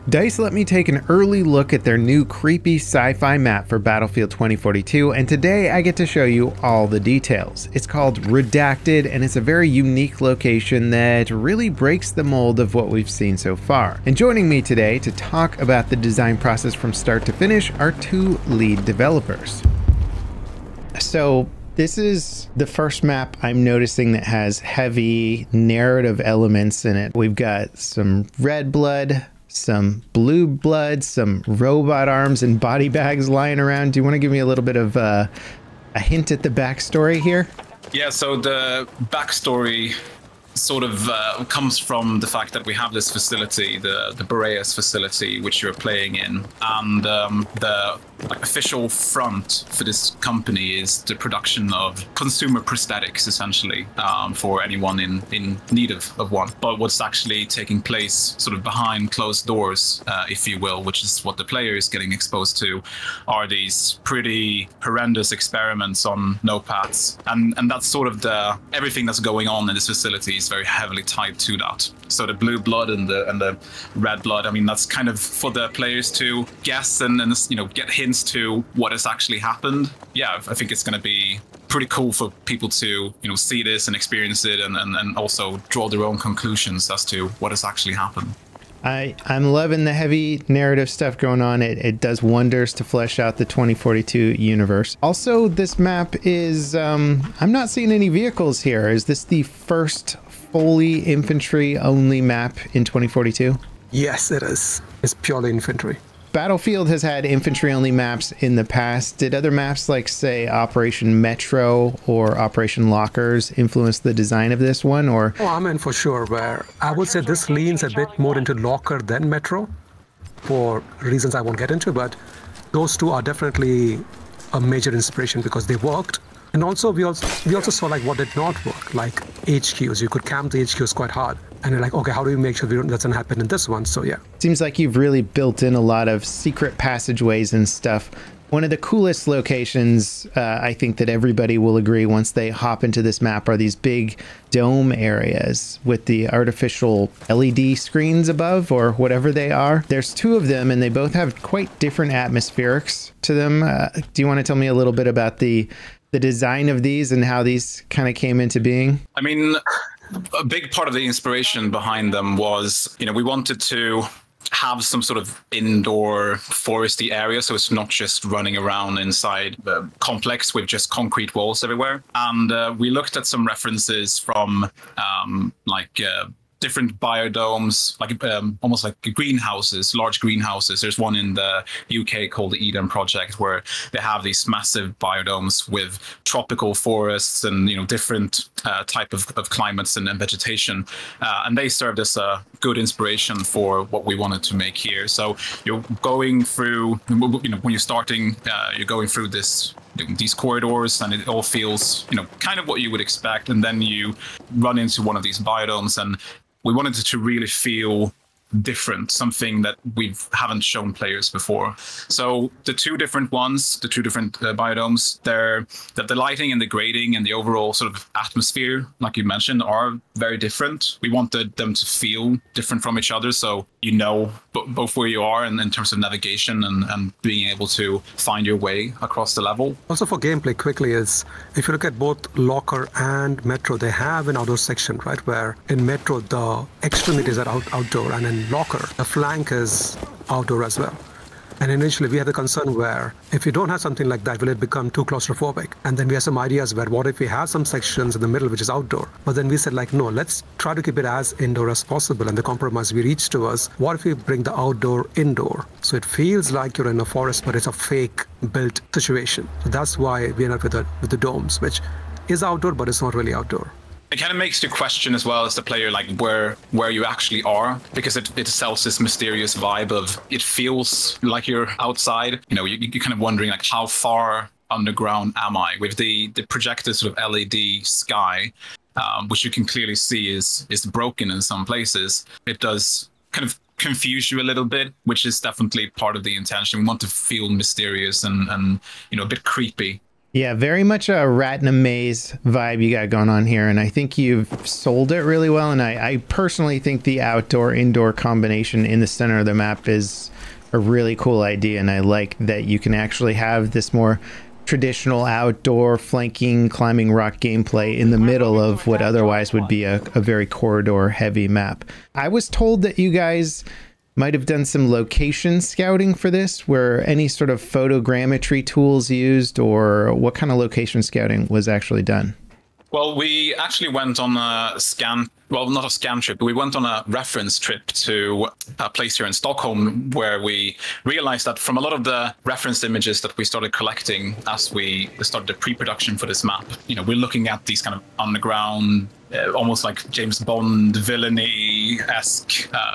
DICE let me take an early look at their new creepy sci-fi map for Battlefield 2042, and today I get to show you all the details. It's called Redacted, and it's a very unique location that really breaks the mold of what we've seen so far. And joining me today to talk about the design process from start to finish are two lead developers. So this is the first map I'm noticing that has heavy narrative elements in it. We've got some red blood, some blue blood, some robot arms and body bags lying around. Do you want to give me a little bit of a hint at the backstory here? Yeah, so the backstory sort of comes from the fact that we have this facility, the Boreas facility, which you're playing in, and the official front for this company is the production of consumer prosthetics, essentially, for anyone in need of one. But what's actually taking place sort of behind closed doors, if you will, which is what the player is getting exposed to, are these pretty horrendous experiments on notepads. And that's sort of everything that's going on in this facility is very heavily tied to that. So the blue blood and the red blood, I mean, that's kind of for the players to guess and get hints to what has actually happened. Yeah, I think it's going to be pretty cool for people to see this and experience it and also draw their own conclusions as to what has actually happened. I'm loving the heavy narrative stuff going on. It does wonders to flesh out the 2042 universe. Also, this map is, I'm not seeing any vehicles here. Is this the first fully infantry-only map in 2042? Yes, it is. It's purely infantry. Battlefield has had infantry-only maps in the past. Did other maps like, say, Operation Metro or Operation Lockers influence the design of this one, or? Oh, I mean, for sure, where I would say this leans a bit more into Locker than Metro for reasons I won't get into, but those two are definitely a major inspiration because they worked. And also, we also saw like what did not work, like HQs. You could camp the HQs quite hard. And you're like, okay, how do we make sure that doesn't happen in this one? So yeah. Seems like you've really built in a lot of secret passageways and stuff. One of the coolest locations, I think that everybody will agree once they hop into this map, are these big dome areas with the artificial LED screens above, or whatever they are. There's two of them, and they both have quite different atmospherics to them. Do you want to tell me a little bit about the design of these and how these kind of came into being? I mean, a big part of the inspiration behind them was, we wanted to have some sort of indoor foresty area, so it's not just running around inside the complex with just concrete walls everywhere. And we looked at some references from different biodomes, like almost like greenhouses, large greenhouses. There's one in the UK called the Eden Project, where they have these massive biodomes with tropical forests and different type of climates and vegetation, and they served as a good inspiration for what we wanted to make here. So you're going through, when you're starting, you're going through these corridors, and it all feels kind of what you would expect, and then you run into one of these biodomes, and we wanted it to really feel different, something that we haven't shown players before. So the two different ones, the two different biodomes, the lighting and the grading and the overall sort of atmosphere, like you mentioned, are very different. We wanted them to feel different from each other, so both where you are and in terms of navigation and being able to find your way across the level. Also for gameplay, quickly, is if you look at both Locker and Metro, they have an outdoor section, right? Where in Metro, the extremities are outdoor, and in Locker, the flank is outdoor as well. And initially, we had the concern where if you don't have something like that, will it become too claustrophobic? And then we had some ideas where what if we have some sections in the middle which is outdoor? But then we said like, no, let's try to keep it as indoor as possible. And the compromise we reached was, what if we bring the outdoor indoor? So it feels like you're in a forest, but it's a fake built situation. So that's why we ended up with the domes, which is outdoor, but it's not really outdoor. It kind of makes you question as well as the player, like where you actually are, because it sells this mysterious vibe of it feels like you're outside. You're kind of wondering like, how far underground am I? With the projected sort of LED sky, which you can clearly see is broken in some places. It does kind of confuse you a little bit, which is definitely part of the intention. We want to feel mysterious and a bit creepy. Yeah, very much a rat in a maze vibe you got going on here, and I think you've sold it really well. And I personally think the outdoor-indoor combination in the center of the map is a really cool idea, and I like that you can actually have this more traditional outdoor flanking climbing rock gameplay in the middle of what otherwise would be a very corridor heavy map. I was told that you guys might have done some location scouting for this. Were any sort of photogrammetry tools used, or what kind of location scouting was actually done? Well, we actually went on a scan, well, not a scan trip, but we went on a reference trip to a place here in Stockholm where we realized that from a lot of the reference images that we started collecting as we started the pre-production for this map, we're looking at these kind of underground, almost like James Bond villainy-esque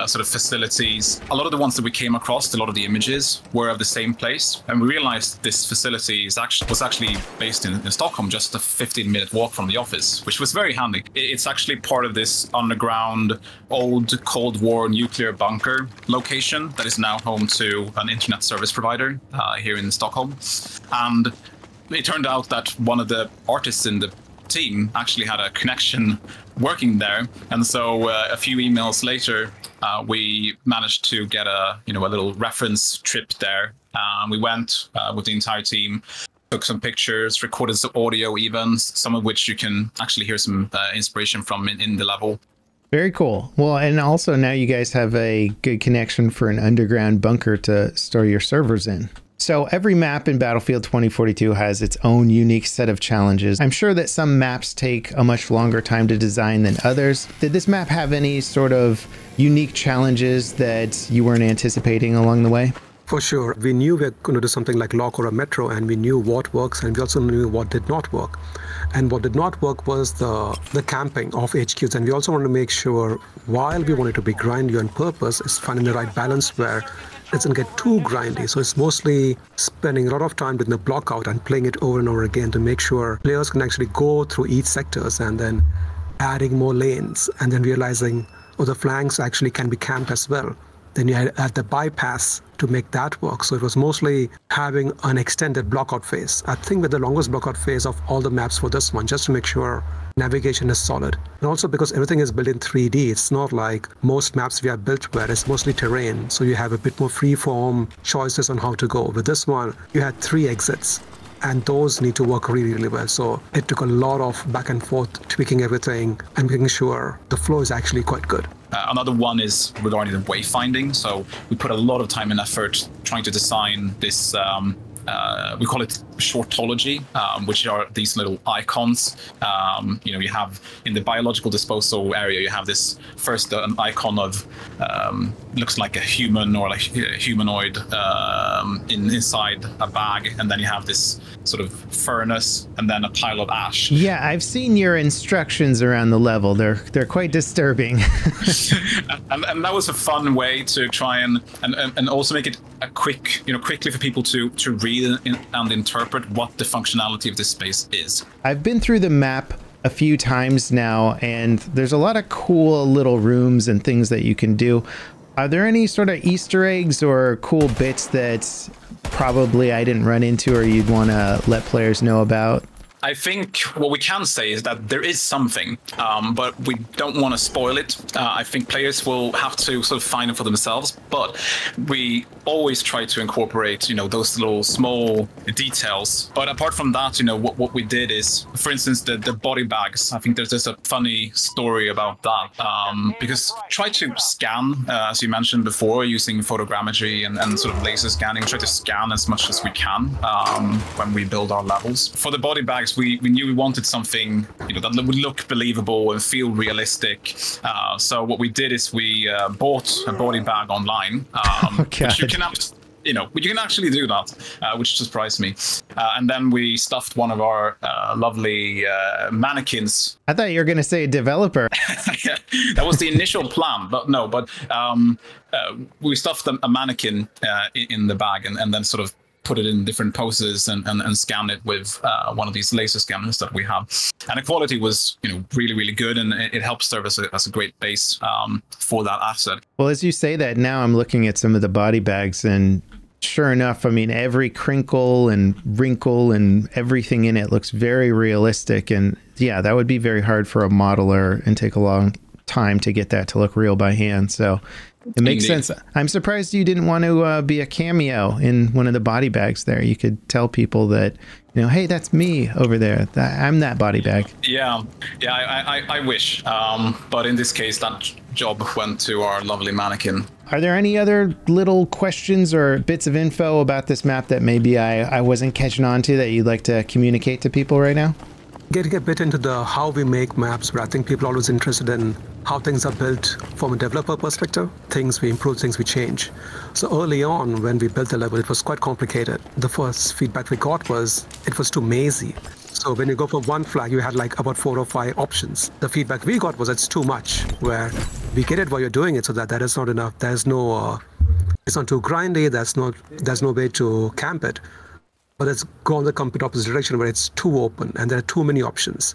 sort of facilities. A lot of the ones that we came across, a lot of the images were of the same place. And we realized this facility was actually based in Stockholm, just a 15-minute walk from the office, which was very handy. It's actually part of this underground old Cold War nuclear bunker location that is now home to an internet service provider here in Stockholm. And it turned out that one of the artists in the team actually had a connection working there, and so a few emails later we managed to get a little reference trip there. We went with the entire team, took some pictures, recorded some audio even, some of which you can actually hear some inspiration from in the level. Very cool. Well, and also now you guys have a good connection for an underground bunker to store your servers in. So every map in Battlefield 2042 has its own unique set of challenges. I'm sure that some maps take a much longer time to design than others. Did this map have any sort of unique challenges that you weren't anticipating along the way? For sure. We knew we were going to do something like Lock or a Metro, and we knew what works, and we also knew what did not work. And what did not work was the camping of HQs. And we also wanted to make sure, while we wanted to be grindy on purpose, is finding the right balance where it doesn't get too grindy. So it's mostly spending a lot of time doing the block out and playing it over and over again to make sure players can actually go through each sectors, and then adding more lanes, and then realizing, oh, the flanks actually can be camped as well. Then you had the bypass to make that work. So it was mostly having an extended blockout phase. I think with the longest blockout phase of all the maps for this one, just to make sure navigation is solid. And also because everything is built in 3D, it's not like most maps we have built where it's mostly terrain. So you have a bit more free-form choices on how to go. With this one, you had 3 exits, and those need to work really, really well. So it took a lot of back and forth, tweaking everything and making sure the flow is actually quite good. Another one is regarding the wayfinding. So we put a lot of time and effort trying to design this, we call it shortology, which are these little icons. You have in the biological disposal area, you have this first icon of looks like a human or like a humanoid inside a bag, and then you have this sort of furnace and then a pile of ash. Yeah, I've seen your instructions around the level. They're quite disturbing. and that was a fun way to try and also make it a quickly for people to read and interpret what the functionality of this space is. I've been through the map a few times now, and there's a lot of cool little rooms and things that you can do. Are there any sort of Easter eggs or cool bits that probably I didn't run into or you'd want to let players know about? I think what we can say is that there is something, but we don't want to spoil it. I think players will have to sort of find it for themselves, but we always try to incorporate, those little small details. But apart from that, what we did is, for instance, the body bags. I think there's just a funny story about that, because try to scan, as you mentioned before, using photogrammetry and sort of laser scanning, try to scan as much as we can when we build our levels. For the body bags, we knew we wanted something that would look believable and feel realistic. So what we did is we bought a body bag online, which you can actually do that, which surprised me. And then we stuffed one of our lovely mannequins. I thought you were going to say a developer. That was the initial plan, but no. But we stuffed a mannequin in the bag and then sort of put it in different poses and scan it with one of these laser scanners that we have. And the quality was, really, really good, and it helps serve as a great base for that asset. Well, as you say that, now I'm looking at some of the body bags, and sure enough, I mean, every crinkle and wrinkle and everything in it looks very realistic. And yeah, that would be very hard for a modeler and take a long time to get that to look real by hand. So it makes sense. I'm surprised you didn't want to be a cameo in one of the body bags there. You could tell people that, you know, hey, that's me over there. I'm that body bag. Yeah, I wish. But in this case, that job went to our lovely mannequin. Are there any other little questions or bits of info about this map that maybe I wasn't catching on to that you'd like to communicate to people right now? Getting a bit into the how we make maps, where I think people are always interested in how things are built from a developer perspective. Things we improve, things we change. So early on, when we built the level, it was quite complicated. The first feedback we got was it was too mazy. So when you go for one flag, you had like about 4 or 5 options. The feedback we got was it's too much, where we get it while you're doing it, so that is not enough. There's no, it's not too grindy. There's no way to camp it. But it's gone the complete opposite direction, where it's too open and there are too many options.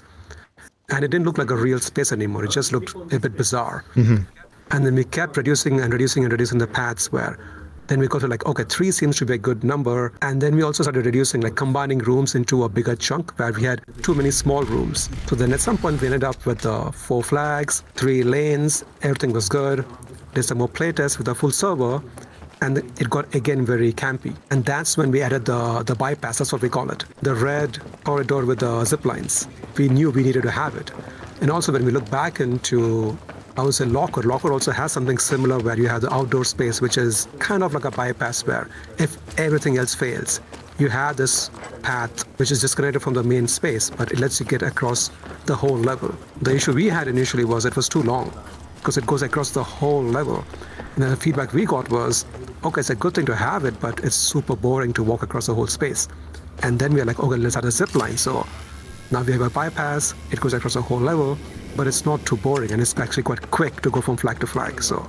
And it didn't look like a real space anymore. It just looked a bit bizarre. Mm-hmm. And then we kept reducing the paths, where then we got to like, okay, 3 seems to be a good number. And then we also started reducing, like combining rooms into a bigger chunk, where we had too many small rooms. So then at some point we ended up with 4 flags, 3 lanes, everything was good. Did some more playtests with a full server. And it got, again, very campy. And that's when we added the bypass, that's what we call it. The red corridor with the zip lines. We knew we needed to have it. And also when we look back into, I would say, Locker also has something similar, where you have the outdoor space, which is kind of like a bypass, where if everything else fails, you have this path which is disconnected from the main space, but it lets you get across the whole level. The issue we had initially was it was too long, because it goes across the whole level. And then the feedback we got was, okay, it's a good thing to have it, but it's super boring to walk across the whole space. And then we are like, okay, let's add a zip line. So now we have a bypass, it goes across the whole level, but it's not too boring, and it's actually quite quick to go from flag to flag. So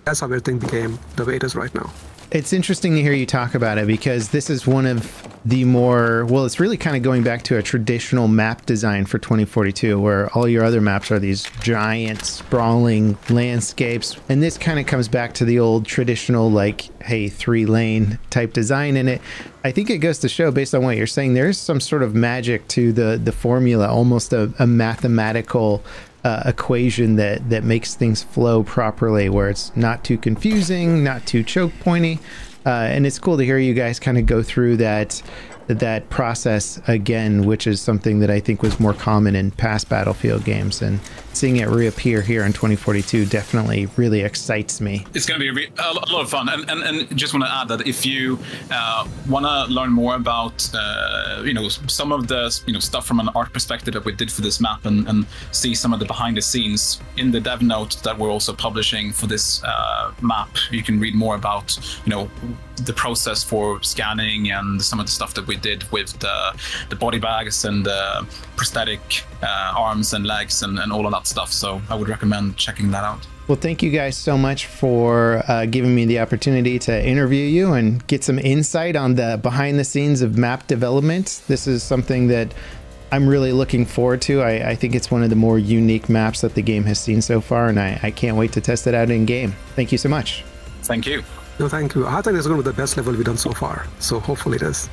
that's how everything became the way it is right now. It's interesting to hear you talk about it, because this is one of the more, well, it's really kind of going back to a traditional map design for 2042, where all your other maps are these giant sprawling landscapes. And this kind of comes back to the old traditional, like, hey, 3-lane type design. And I think it goes to show, based on what you're saying, there's some sort of magic to the formula, almost a mathematical equation that makes things flow properly, where it's not too confusing, not too choke pointy. And it's cool to hear you guys kind of go through that process again, which is something that I think was more common in past Battlefield games, and seeing it reappear here in 2042 definitely really excites me. It's going to be a lot of fun, and just want to add that if you want to learn more about some of the stuff from an art perspective that we did for this map, and see some of the behind the scenes in the dev note that we're also publishing for this map, you can read more about the process for scanning and some of the stuff that we did with the body bags and the prosthetic arms and legs and all of that stuff. So I would recommend checking that out. Well, thank you guys so much for giving me the opportunity to interview you and get some insight on the behind the scenes of map development. This is something that I'm really looking forward to. I think it's one of the more unique maps that the game has seen so far, and I can't wait to test it out in game. Thank you so much. Thank you. No, thank you. I think this is going to be the best level we've done so far. So hopefully it is.